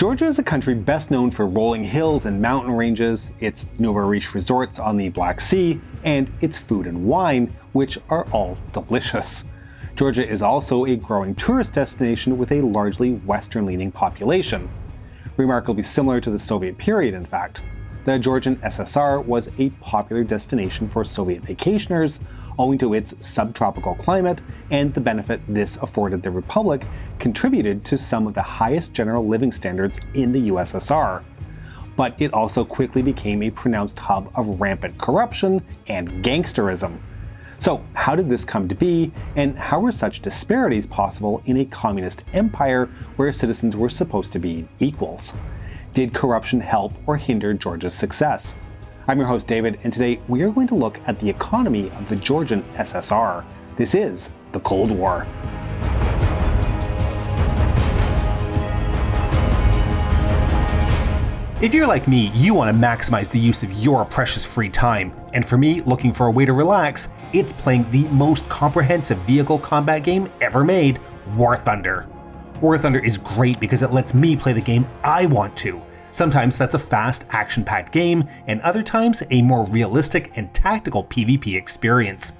Georgia is a country best known for rolling hills and mountain ranges, its nouveau-riche resorts on the Black Sea, and its food and wine, which are all delicious. Georgia is also a growing tourist destination with a largely western-leaning population. Remarkably similar to the Soviet period, in fact. The Georgian SSR was a popular destination for Soviet vacationers, owing to its subtropical climate, and the benefit this afforded the Republic contributed to some of the highest general living standards in the USSR. But it also quickly became a pronounced hub of rampant corruption and gangsterism. So how did this come to be, and how were such disparities possible in a communist empire where citizens were supposed to be equals? Did corruption help or hinder Georgia's success? I'm your host David, and today we are going to look at the economy of the Georgian SSR. This is the Cold War. If you're like me, you want to maximize the use of your precious free time. And for me, looking for a way to relax, it's playing the most comprehensive vehicle combat game ever made, War Thunder. War Thunder is great because it lets me play the game I want to. Sometimes that's a fast, action-packed game, and other times a more realistic and tactical PvP experience.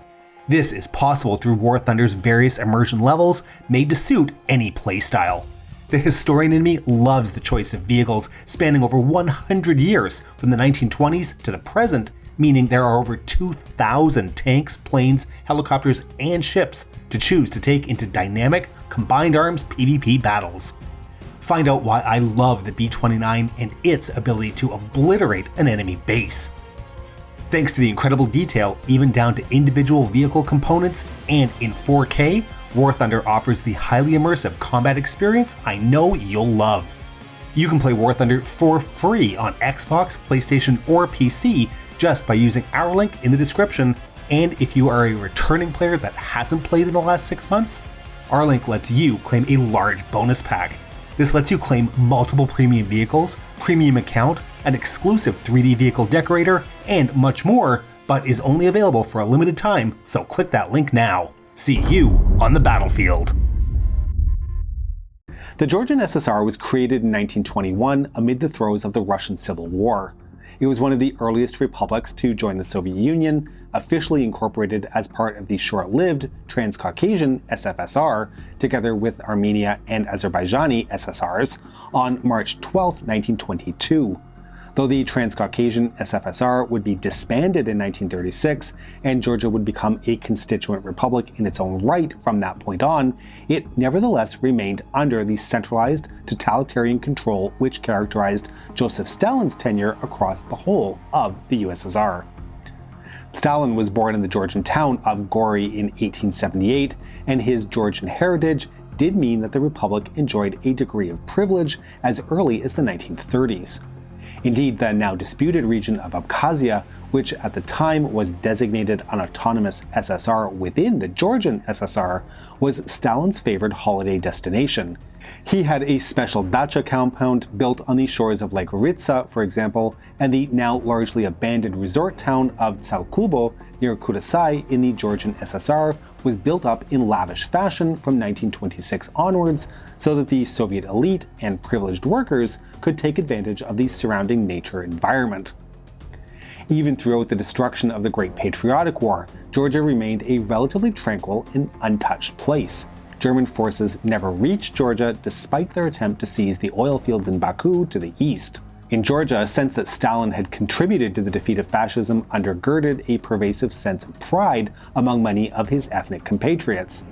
This is possible through War Thunder's various immersion levels made to suit any playstyle. The historian in me loves the choice of vehicles spanning over 100 years from the 1920s to the present, meaning there are over 2,000 tanks, planes, helicopters, and ships to choose to take into dynamic, combined arms PvP battles. Find out why I love the B-29 and its ability to obliterate an enemy base. Thanks to the incredible detail, even down to individual vehicle components, and in 4K, War Thunder offers the highly immersive combat experience I know you'll love. You can play War Thunder for free on Xbox, PlayStation, or PC just by using our link in the description, and if you are a returning player that hasn't played in the last 6 months, our link lets you claim a large bonus pack. This lets you claim multiple premium vehicles, premium account, an exclusive 3D vehicle decorator, and much more, but is only available for a limited time, so click that link now. See you on the battlefield. The Georgian SSR was created in 1921 amid the throes of the Russian Civil War. It was one of the earliest republics to join the Soviet Union, officially incorporated as part of the short-lived Transcaucasian SFSR, together with Armenia and Azerbaijani SSRs, on March 12, 1922. Though the Transcaucasian SFSR would be disbanded in 1936, and Georgia would become a constituent republic in its own right from that point on, it nevertheless remained under the centralized totalitarian control which characterized Joseph Stalin's tenure across the whole of the USSR. Stalin was born in the Georgian town of Gori in 1878, and his Georgian heritage did mean that the republic enjoyed a degree of privilege as early as the 1930s. Indeed, the now disputed region of Abkhazia, which at the time was designated an autonomous SSR within the Georgian SSR, was Stalin's favored holiday destination. He had a special dacha compound built on the shores of Lake Ritsa, for example, and the now largely abandoned resort town of Tsalkubo near Kudasai in the Georgian SSR was built up in lavish fashion from 1926 onwards so that the Soviet elite and privileged workers could take advantage of the surrounding nature environment. Even throughout the destruction of the Great Patriotic War, Georgia remained a relatively tranquil and untouched place. German forces never reached Georgia despite their attempt to seize the oil fields in Baku to the east. In Georgia, a sense that Stalin had contributed to the defeat of fascism undergirded a pervasive sense of pride among many of his ethnic compatriots.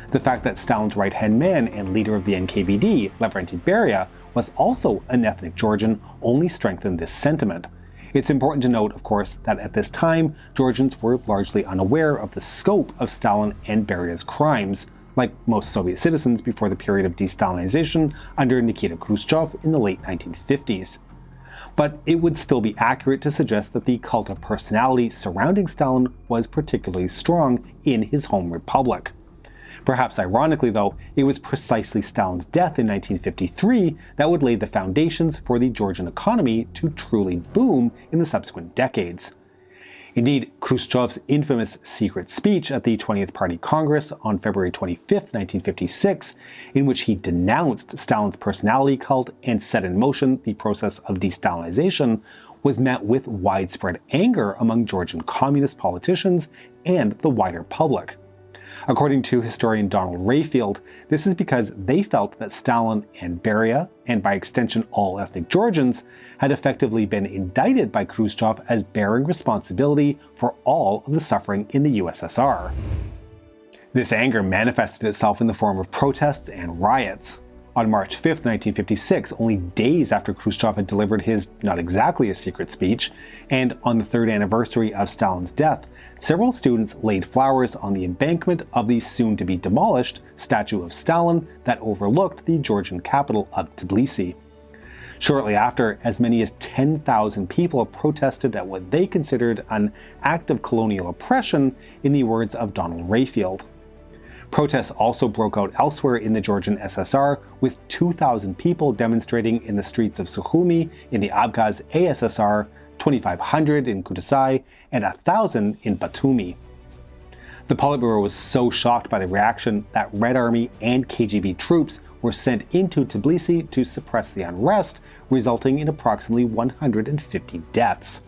The fact that Stalin's right-hand man and leader of the NKVD, Lavrentiy Beria, was also an ethnic Georgian only strengthened this sentiment. It's important to note, of course, that at this time, Georgians were largely unaware of the scope of Stalin and Beria's crimes, like most Soviet citizens before the period of de-Stalinization under Nikita Khrushchev in the late 1950s. But it would still be accurate to suggest that the cult of personality surrounding Stalin was particularly strong in his home republic. Perhaps ironically, though, it was precisely Stalin's death in 1953 that would lay the foundations for the Georgian economy to truly boom in the subsequent decades. Indeed, Khrushchev's infamous secret speech at the 20th Party Congress on February 25, 1956, in which he denounced Stalin's personality cult and set in motion the process of de-Stalinization, was met with widespread anger among Georgian communist politicians and the wider public. According to historian Donald Rayfield, this is because they felt that Stalin and Beria, and by extension all ethnic Georgians, had effectively been indicted by Khrushchev as bearing responsibility for all of the suffering in the USSR. This anger manifested itself in the form of protests and riots. On March 5, 1956, only days after Khrushchev had delivered his not exactly a secret speech, and on the third anniversary of Stalin's death, several students laid flowers on the embankment of the soon-to-be-demolished statue of Stalin that overlooked the Georgian capital of Tbilisi. Shortly after, as many as 10,000 people protested at what they considered an act of colonial oppression, in the words of Donald Rayfield. Protests also broke out elsewhere in the Georgian SSR, with 2,000 people demonstrating in the streets of Sukhumi in the Abkhaz ASSR, 2,500 in Kutaisi, and 1,000 in Batumi. The Politburo was so shocked by the reaction that Red Army and KGB troops were sent into Tbilisi to suppress the unrest, resulting in approximately 150 deaths.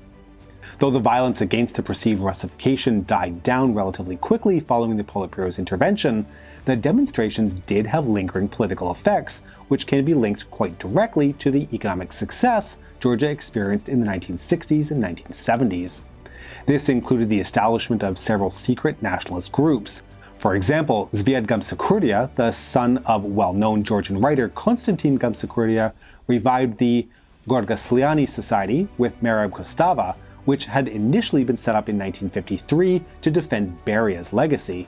Though the violence against the perceived Russification died down relatively quickly following the Politburo's intervention, the demonstrations did have lingering political effects, which can be linked quite directly to the economic success Georgia experienced in the 1960s and 1970s. This included the establishment of several secret nationalist groups. For example, Zviad Gamsakhurdia, the son of well-known Georgian writer Konstantin Gamsakhurdia, revived the Gorgasliani Society with Merab Kostava, which had initially been set up in 1953 to defend Beria's legacy.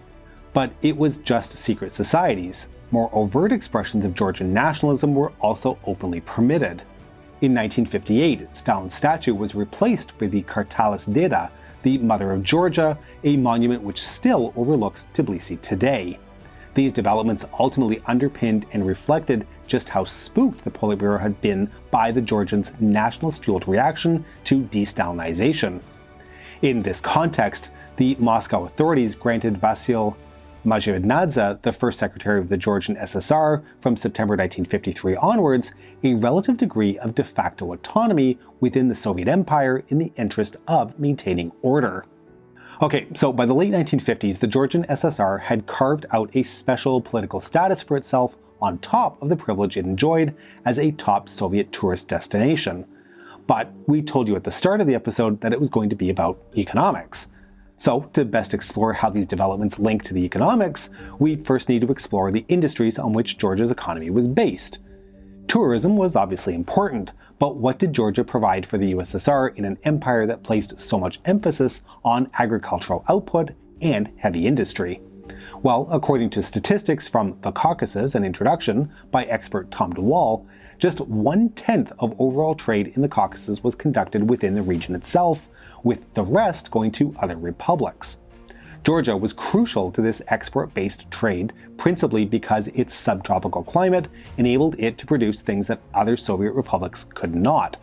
But it was just secret societies. More overt expressions of Georgian nationalism were also openly permitted. In 1958, Stalin's statue was replaced by the Kartalis Deda, the Mother of Georgia, a monument which still overlooks Tbilisi today. These developments ultimately underpinned and reflected just how spooked the Politburo had been by the Georgians' nationalist-fueled reaction to de-Stalinization. In this context, the Moscow authorities granted Vasil Shevardnadze, the first secretary of the Georgian SSR from September 1953 onwards, a relative degree of de facto autonomy within the Soviet Empire in the interest of maintaining order. Okay, so by the late 1950s, the Georgian SSR had carved out a special political status for itself on top of the privilege it enjoyed as a top Soviet tourist destination. But we told you at the start of the episode that it was going to be about economics. So, to best explore how these developments link to the economics, we first need to explore the industries on which Georgia's economy was based. Tourism was obviously important, but what did Georgia provide for the USSR in an empire that placed so much emphasis on agricultural output and heavy industry? Well, according to statistics from The Caucasus, an introduction by expert Tom DeWall, just 1/10 of overall trade in the Caucasus was conducted within the region itself, with the rest going to other republics. Georgia was crucial to this export-based trade, principally because its subtropical climate enabled it to produce things that other Soviet republics could not.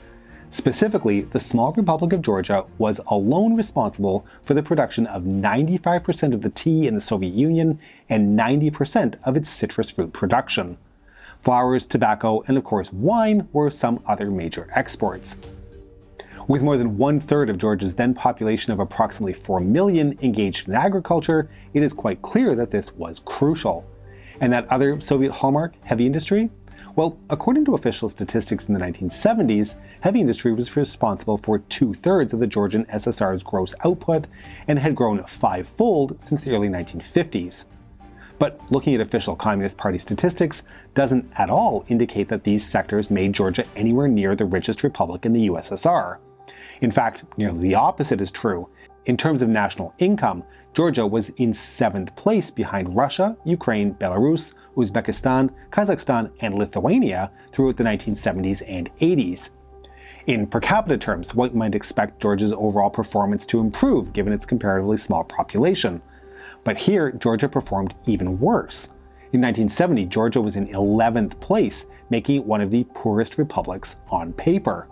Specifically, the small Republic of Georgia was alone responsible for the production of 95% of the tea in the Soviet Union and 90% of its citrus fruit production. Flowers, tobacco, and of course wine were some other major exports. With more than 1/3 of Georgia's then population of approximately 4 million engaged in agriculture, it is quite clear that this was crucial. And that other Soviet hallmark, heavy industry? Well, according to official statistics in the 1970s, heavy industry was responsible for 2/3 of the Georgian SSR's gross output and had grown fivefold since the early 1950s. But looking at official Communist Party statistics doesn't at all indicate that these sectors made Georgia anywhere near the richest republic in the USSR. In fact, nearly the opposite is true. In terms of national income, Georgia was in 7th place behind Russia, Ukraine, Belarus, Uzbekistan, Kazakhstan, and Lithuania throughout the 1970s and 80s. In per capita terms, one might expect Georgia's overall performance to improve given its comparatively small population. But here, Georgia performed even worse. In 1970, Georgia was in 11th place, making it one of the poorest republics on paper.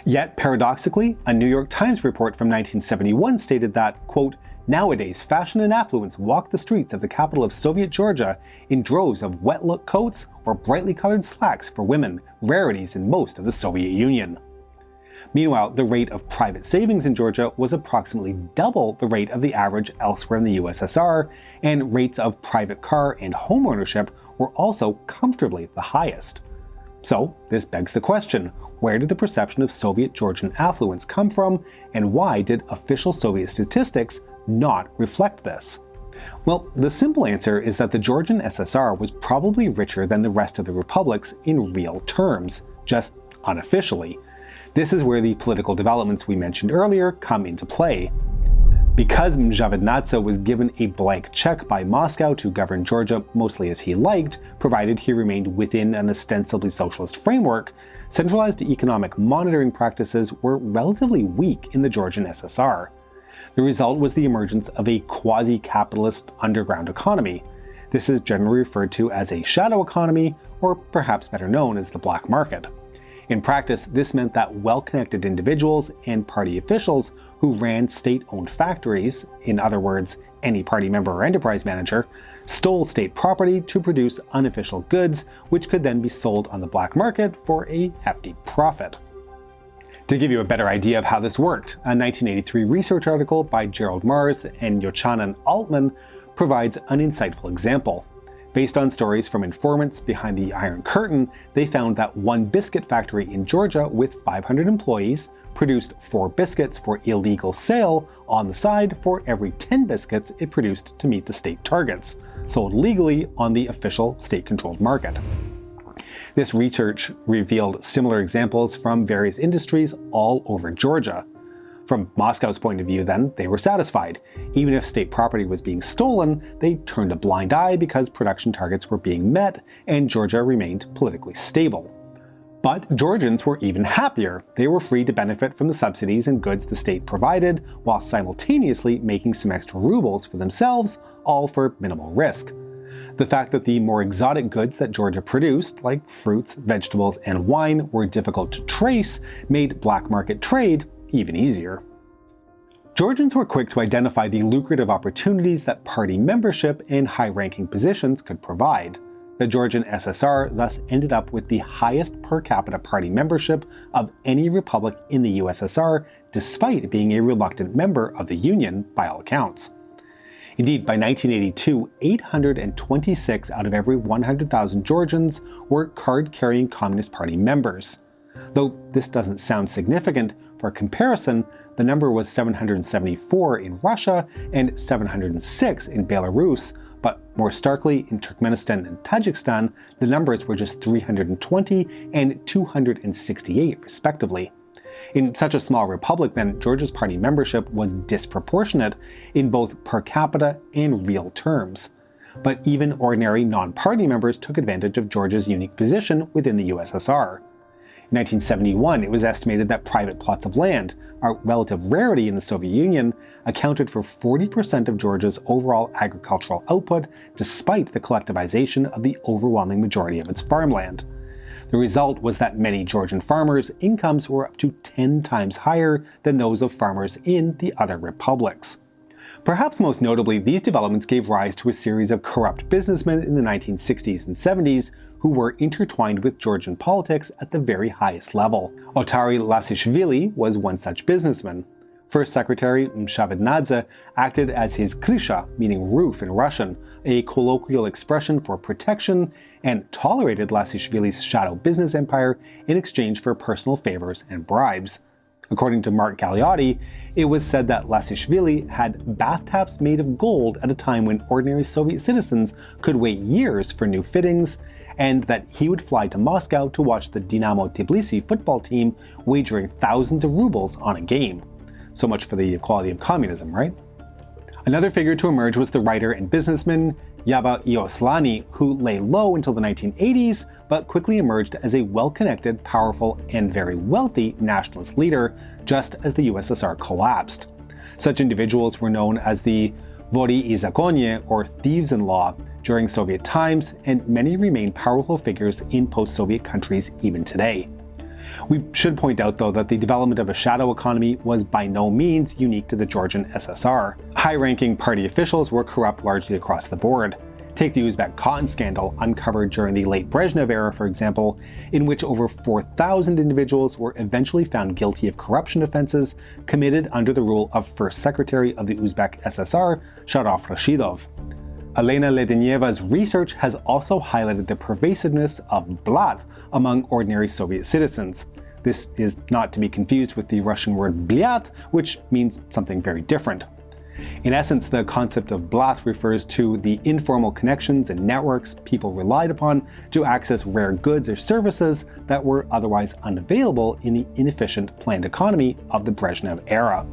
Yet, paradoxically, a New York Times report from 1971 stated that, quote, "Nowadays, fashion and affluence walk the streets of the capital of Soviet Georgia in droves of wet-look coats or brightly colored slacks for women, rarities in most of the Soviet Union." Meanwhile, the rate of private savings in Georgia was approximately double the rate of the average elsewhere in the USSR, and rates of private car and home ownership were also comfortably the highest. So, this begs the question, where did the perception of Soviet Georgian affluence come from, and why did official Soviet statistics not reflect this? Well, the simple answer is that the Georgian SSR was probably richer than the rest of the republics in real terms, just unofficially. This is where the political developments we mentioned earlier come into play. Because Shevardnadze was given a blank check by Moscow to govern Georgia mostly as he liked, provided he remained within an ostensibly socialist framework, centralized economic monitoring practices were relatively weak in the Georgian SSR. The result was the emergence of a quasi-capitalist underground economy. This is generally referred to as a shadow economy, or perhaps better known as the black market. In practice, this meant that well-connected individuals and party officials who ran state-owned factories, in other words, any party member or enterprise manager, stole state property to produce unofficial goods, which could then be sold on the black market for a hefty profit. To give you a better idea of how this worked, a 1983 research article by Gerald Mars and Yochanan Altman provides an insightful example. Based on stories from informants behind the Iron Curtain, they found that one biscuit factory in Georgia with 500 employees produced 4 biscuits for illegal sale on the side for every 10 biscuits it produced to meet the state targets, sold legally on the official state-controlled market. This research revealed similar examples from various industries all over Georgia. From Moscow's point of view, then, they were satisfied. Even if state property was being stolen, they turned a blind eye because production targets were being met and Georgia remained politically stable. But Georgians were even happier. They were free to benefit from the subsidies and goods the state provided, while simultaneously making some extra rubles for themselves, all for minimal risk. The fact that the more exotic goods that Georgia produced, like fruits, vegetables, and wine, were difficult to trace made black market trade even easier. Georgians were quick to identify the lucrative opportunities that party membership and high-ranking positions could provide. The Georgian SSR thus ended up with the highest per capita party membership of any republic in the USSR, despite being a reluctant member of the Union by all accounts. Indeed, by 1982, 826 out of every 100,000 Georgians were card-carrying Communist Party members. Though this doesn't sound significant, for comparison, the number was 774 in Russia and 706 in Belarus, but more starkly, in Turkmenistan and Tajikistan, the numbers were just 320 and 268 respectively. In such a small republic, then, Georgia's party membership was disproportionate in both per capita and real terms. But even ordinary non-party members took advantage of Georgia's unique position within the USSR. In 1971, it was estimated that private plots of land, a relative rarity in the Soviet Union, accounted for 40% of Georgia's overall agricultural output, despite the collectivization of the overwhelming majority of its farmland. The result was that many Georgian farmers' incomes were up to 10 times higher than those of farmers in the other republics. Perhaps most notably, these developments gave rise to a series of corrupt businessmen in the 1960s and 70s who were intertwined with Georgian politics at the very highest level. Ottari Lasishvili was one such businessman. First Secretary Shevardnadze acted as his krysha, meaning roof in Russian, a colloquial expression for protection, and tolerated Lasishvili's shadow business empire in exchange for personal favors and bribes. According to Mark Galeotti, it was said that Lasishvili had bath taps made of gold at a time when ordinary Soviet citizens could wait years for new fittings, and that he would fly to Moscow to watch the Dynamo Tbilisi football team wagering thousands of rubles on a game. So much for the equality of communism, right? Another figure to emerge was the writer and businessman Yava Ioslani, who lay low until the 1980s, but quickly emerged as a well-connected, powerful, and very wealthy nationalist leader, just as the USSR collapsed. Such individuals were known as the vori i zakonie, or thieves-in-law, during Soviet times, and many remain powerful figures in post-Soviet countries even today. We should point out, though, that the development of a shadow economy was by no means unique to the Georgian SSR. High-ranking party officials were corrupt largely across the board. Take the Uzbek cotton scandal uncovered during the late Brezhnev era, for example, in which over 4,000 individuals were eventually found guilty of corruption offenses committed under the rule of First Secretary of the Uzbek SSR, Sharof Rashidov. Elena Ledenieva's research has also highlighted the pervasiveness of blat among ordinary Soviet citizens. This is not to be confused with the Russian word blyat, which means something very different. In essence, the concept of blat refers to the informal connections and networks people relied upon to access rare goods or services that were otherwise unavailable in the inefficient planned economy of the Brezhnev era.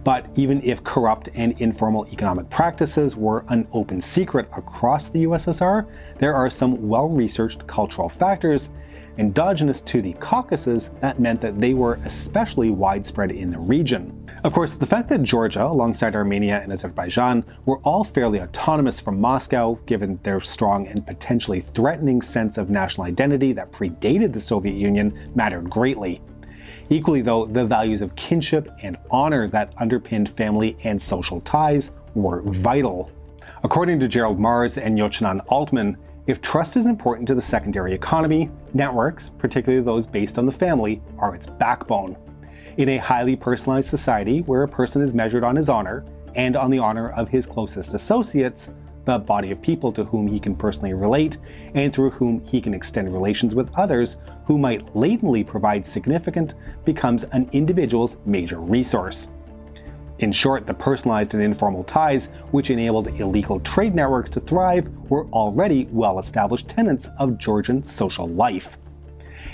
But even if corrupt and informal economic practices were an open secret across the USSR, there are some well-researched cultural factors endogenous to the Caucasus that meant that they were especially widespread in the region. Of course, the fact that Georgia, alongside Armenia and Azerbaijan, were all fairly autonomous from Moscow, given their strong and potentially threatening sense of national identity that predated the Soviet Union, mattered greatly. Equally, though, the values of kinship and honor that underpinned family and social ties were vital. According to Gerald Mars and Yochanan Altman, if trust is important to the secondary economy, networks, particularly those based on the family, are its backbone. In a highly personalized society where a person is measured on his honor, and on the honor of his closest associates, the body of people to whom he can personally relate, and through whom he can extend relations with others who might latently provide significant, becomes an individual's major resource. In short, the personalized and informal ties, which enabled illegal trade networks to thrive, were already well-established tenets of Georgian social life.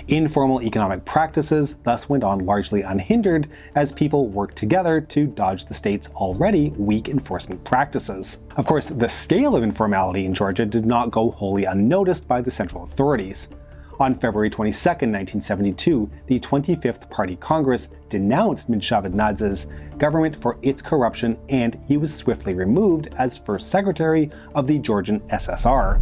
Informal economic practices thus went on largely unhindered as people worked together to dodge the state's already weak enforcement practices. Of course, the scale of informality in Georgia did not go wholly unnoticed by the central authorities. On February 22, 1972, the 25th Party Congress denounced Shevardnadze's government for its corruption, and he was swiftly removed as first secretary of the Georgian SSR.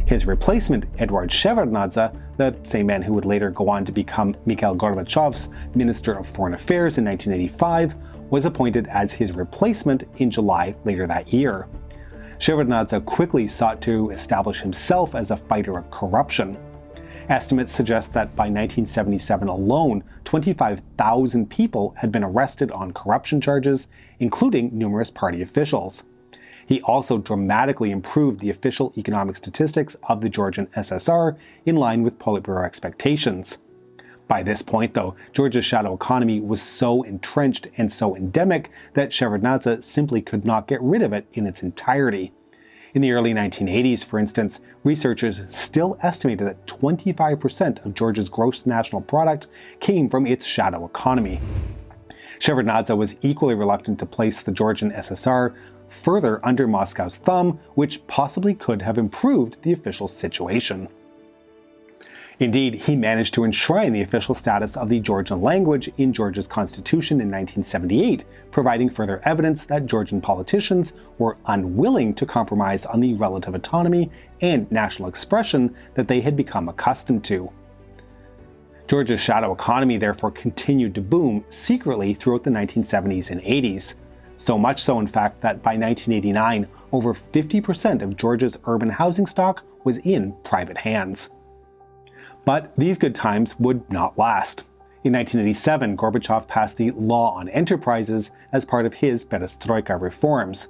His replacement, Eduard Shevardnadze, the same man who would later go on to become Mikhail Gorbachev's Minister of Foreign Affairs in 1985, was appointed as his replacement in July later that year. Shevardnadze quickly sought to establish himself as a fighter of corruption. Estimates suggest that by 1977 alone, 25,000 people had been arrested on corruption charges, including numerous party officials. He also dramatically improved the official economic statistics of the Georgian SSR in line with Politburo expectations. By this point, though, Georgia's shadow economy was so entrenched and so endemic that Shevardnadze simply could not get rid of it in its entirety. In the early 1980s, for instance, researchers still estimated that 25% of Georgia's gross national product came from its shadow economy. Shevardnadze was equally reluctant to place the Georgian SSR further under Moscow's thumb, which possibly could have improved the official situation. Indeed, he managed to enshrine the official status of the Georgian language in Georgia's constitution in 1978, providing further evidence that Georgian politicians were unwilling to compromise on the relative autonomy and national expression that they had become accustomed to. Georgia's shadow economy therefore continued to boom secretly throughout the 1970s and 80s. So much so, in fact, that by 1989, over 50% of Georgia's urban housing stock was in private hands. But these good times would not last. In 1987, Gorbachev passed the Law on Enterprises as part of his perestroika reforms.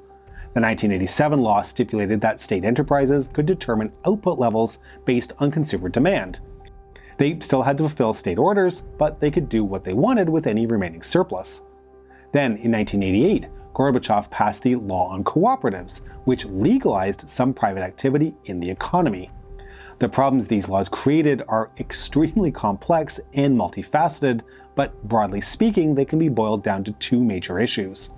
The 1987 law stipulated that state enterprises could determine output levels based on consumer demand. They still had to fulfill state orders, but they could do what they wanted with any remaining surplus. Then, in 1988, Gorbachev passed the Law on Cooperatives, which legalized some private activity in the economy. The problems these laws created are extremely complex and multifaceted, but broadly speaking, they can be boiled down to two major issues.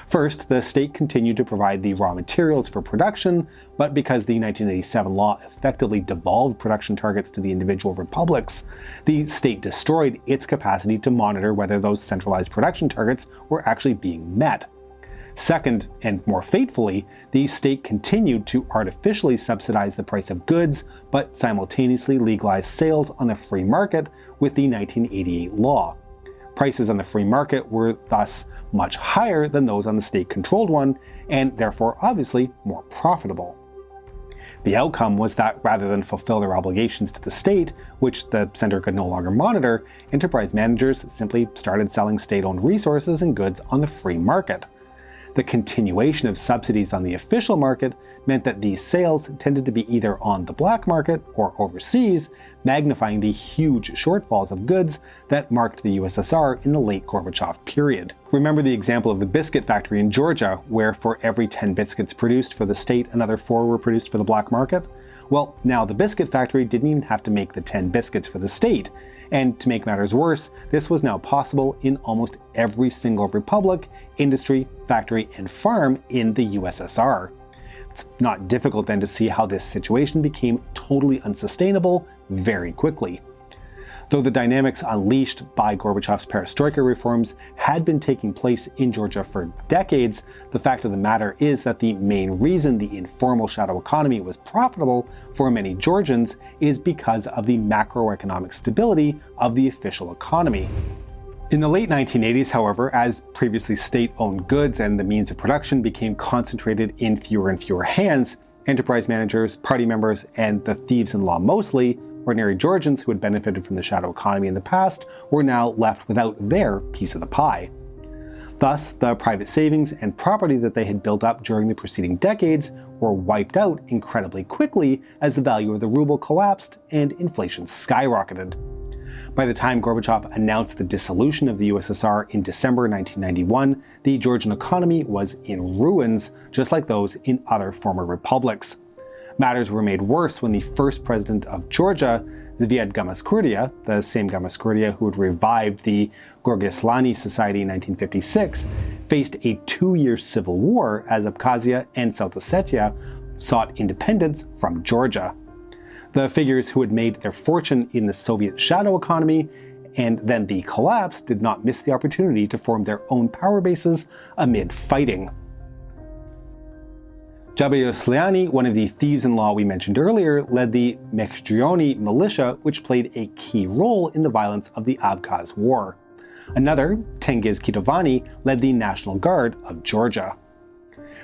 First, the state continued to provide the raw materials for production, but because the 1987 law effectively devolved production targets to the individual republics, the state destroyed its capacity to monitor whether those centralized production targets were actually being met. Second, and more fatefully, the state continued to artificially subsidize the price of goods, but simultaneously legalized sales on the free market with the 1988 law. Prices on the free market were thus much higher than those on the state-controlled one, and therefore obviously more profitable. The outcome was that rather than fulfill their obligations to the state, which the center could no longer monitor, enterprise managers simply started selling state-owned resources and goods on the free market. The continuation of subsidies on the official market meant that these sales tended to be either on the black market or overseas, magnifying the huge shortfalls of goods that marked the USSR in the late Gorbachev period. Remember the example of the biscuit factory in Georgia, where for every 10 biscuits produced for the state, another 4 were produced for the black market? Well, now the biscuit factory didn't even have to make the 10 biscuits for the state. And to make matters worse, this was now possible in almost every single republic, industry, factory, and farm in the USSR. It's not difficult then to see how this situation became totally unsustainable very quickly. Though the dynamics unleashed by Gorbachev's perestroika reforms had been taking place in Georgia for decades, the fact of the matter is that the main reason the informal shadow economy was profitable for many Georgians is because of the macroeconomic stability of the official economy. In the late 1980s, however, as previously state-owned goods and the means of production became concentrated in fewer and fewer hands, enterprise managers, party members, and the thieves-in-law mostly, ordinary Georgians who had benefited from the shadow economy in the past were now left without their piece of the pie. Thus, the private savings and property that they had built up during the preceding decades were wiped out incredibly quickly as the value of the ruble collapsed and inflation skyrocketed. By the time Gorbachev announced the dissolution of the USSR in December 1991, the Georgian economy was in ruins, just like those in other former republics. Matters were made worse when the first president of Georgia, Zviad Gamaskurdia, the same Gamaskurdia who had revived the Gorgiaslani Society in 1956, faced a 2-year civil war as Abkhazia and South Ossetia sought independence from Georgia. The figures who had made their fortune in the Soviet shadow economy and then the collapse did not miss the opportunity to form their own power bases amid fighting. Jabayosliani, one of the thieves-in-law we mentioned earlier, led the Mekhdrioni militia, which played a key role in the violence of the Abkhaz War. Another, Tengiz Kitovani, led the National Guard of Georgia.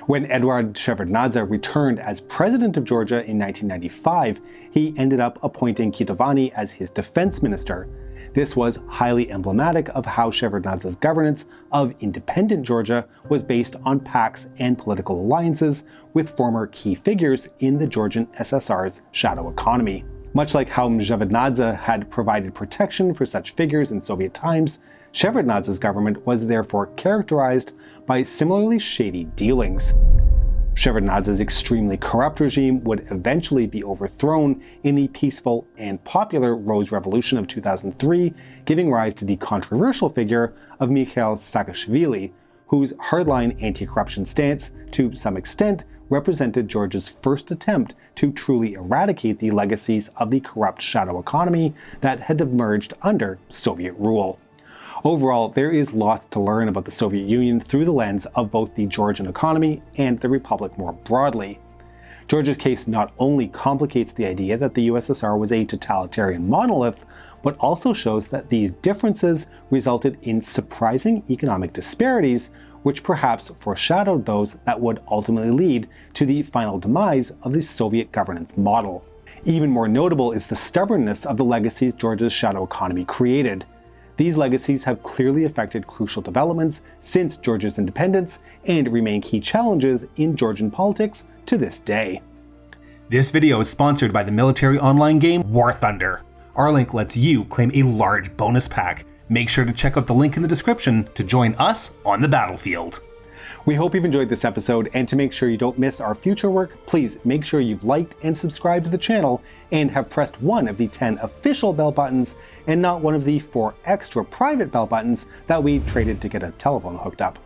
When Eduard Shevardnadze returned as president of Georgia in 1995, he ended up appointing Kitovani as his defense minister. This was highly emblematic of how Shevardnadze's governance of independent Georgia was based on pacts and political alliances with former key figures in the Georgian SSR's shadow economy. Much like how Shevardnadze had provided protection for such figures in Soviet times, Shevardnadze's government was therefore characterized by similarly shady dealings. Shevardnadze's extremely corrupt regime would eventually be overthrown in the peaceful and popular Rose Revolution of 2003, giving rise to the controversial figure of Mikhail Saakashvili, whose hardline anti-corruption stance, to some extent, represented Georgia's first attempt to truly eradicate the legacies of the corrupt shadow economy that had emerged under Soviet rule. Overall, there is lots to learn about the Soviet Union through the lens of both the Georgian economy and the Republic more broadly. Georgia's case not only complicates the idea that the USSR was a totalitarian monolith, but also shows that these differences resulted in surprising economic disparities, which perhaps foreshadowed those that would ultimately lead to the final demise of the Soviet governance model. Even more notable is the stubbornness of the legacies Georgia's shadow economy created. These legacies have clearly affected crucial developments since Georgia's independence and remain key challenges in Georgian politics to this day. This video is sponsored by the military online game War Thunder. Our link lets you claim a large bonus pack. Make sure to check out the link in the description to join us on the battlefield. We hope you've enjoyed this episode, and to make sure you don't miss our future work, please make sure you've liked and subscribed to the channel and have pressed one of the 10 official bell buttons and not one of the 4 extra private bell buttons that we traded to get a telephone hooked up.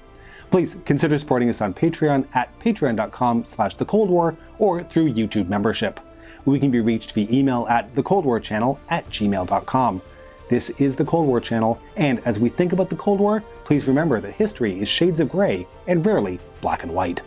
Please consider supporting us on Patreon at patreon.com/thecoldwar or through YouTube membership. We can be reached via email at thecoldwarchannel@gmail.com. This is the Cold War Channel, and as we think about the Cold War, please remember that history is shades of gray and rarely black and white.